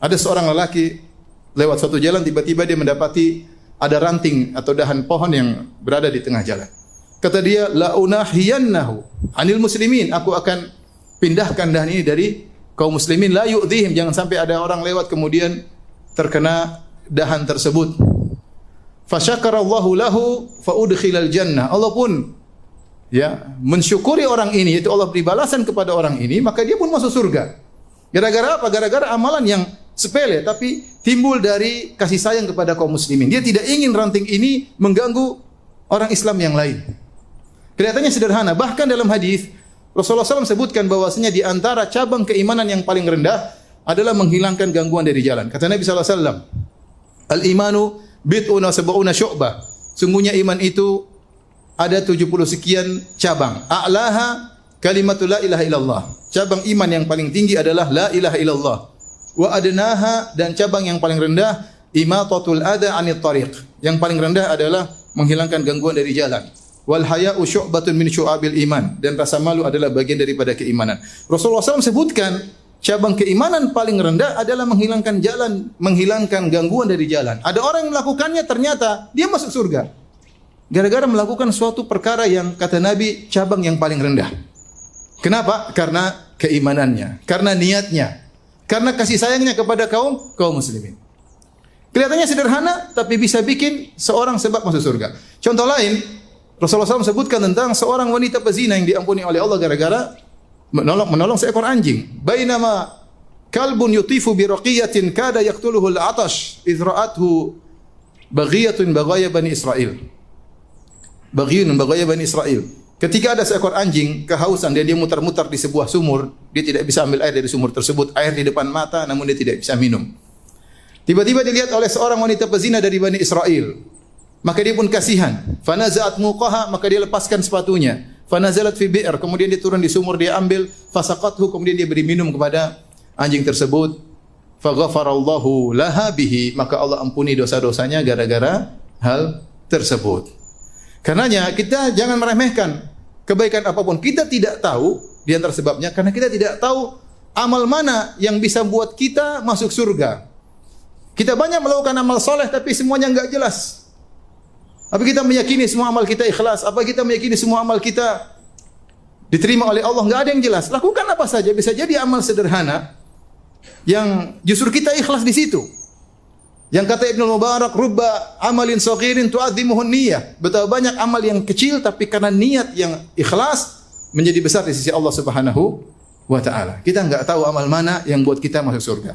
Ada seorang lelaki lewat suatu jalan, tiba-tiba dia mendapati ada ranting atau dahan pohon yang berada di tengah jalan. Kata dia, la unahiyannahu anil muslimin, aku akan pindahkan dahan ini dari kaum muslimin, la yu'dhihim, jangan sampai ada orang lewat kemudian terkena dahan tersebut. Fasyakarallahu lahu fa udkhilal jannah. Allah pun mensyukuri orang ini, yaitu Allah beri balasan kepada orang ini, maka dia pun masuk surga. Gara-gara apa? Gara-gara amalan yang sepele tapi timbul dari kasih sayang kepada kaum muslimin. Dia tidak ingin ranting ini mengganggu orang Islam yang lain. Kelihatannya sederhana, bahkan dalam hadis Rasulullah SAW sebutkan bahwasanya di antara cabang keimanan yang paling rendah adalah menghilangkan gangguan dari jalan. Kata Nabi SAW, al-imanu bid'un wa sab'una syu'bah. Sungguhnya iman itu ada 70 sekian cabang. A'laha kalimatul la ilaha illallah. Cabang iman yang paling tinggi adalah la ilaha illallah. Wa adnaha, dan cabang yang paling rendah imatatul adha 'anit tariq. Yang paling rendah adalah menghilangkan gangguan dari jalan. Wal haya'u syu'batun min syu'abil iman, dan rasa malu adalah bagian daripada keimanan. Rasulullah SAW sebutkan cabang keimanan paling rendah adalah menghilangkan jalan, menghilangkan gangguan dari jalan. Ada orang yang melakukannya, ternyata dia masuk surga gara-gara melakukan suatu perkara yang kata Nabi cabang yang paling rendah. Kenapa? Karena keimanannya, karena niatnya, karena kasih sayangnya kepada kaum muslimin. Kelihatannya sederhana, tapi bisa bikin seorang sebab masuk surga. Contoh lain, Rasulullah SAW sebutkan tentang seorang wanita pezina yang diampuni oleh Allah gara-gara menolong seekor anjing. Bainama kalbun yutifu bi raqiyatin kada yaqtuluhu al-'atash idh ra'athu baghiyatun baghaya bani Israil. Baghiyun baghaya bani Israil. Ketika ada seekor anjing kehausan, dia mutar-mutar di sebuah sumur, dia tidak bisa ambil air dari sumur tersebut, air di depan mata namun dia tidak bisa minum. Tiba-tiba dilihat oleh seorang wanita pezina dari Bani Israel. Maka dia pun kasihan. Fanaza'at muqaha, maka dia lepaskan sepatunya. Fanazalat fi bi'r, kemudian dia turun di sumur, dia ambil, fasaqathu, kemudian dia beri minum kepada anjing tersebut. Faghafarallahu laha bihi, maka Allah ampuni dosa-dosanya gara-gara hal tersebut. Karenanya kita jangan meremehkan kebaikan apapun. Kita tidak tahu di antara sebabnya karena kita tidak tahu amal mana yang bisa buat kita masuk surga. Kita banyak melakukan amal soleh tapi semuanya enggak jelas. Apa kita meyakini semua amal kita ikhlas? Apa kita meyakini semua amal kita diterima oleh Allah? Enggak ada yang jelas. Lakukan apa saja, bisa jadi amal sederhana yang justru kita ikhlas di situ. Yang kata Ibnu Mubarak, rubba amalin saghirin tu'azzimuhun niyyah. Betapa banyak amal yang kecil tapi karena niat yang ikhlas menjadi besar di sisi Allah Subhanahu wa taala. Kita enggak tahu amal mana yang buat kita masuk surga.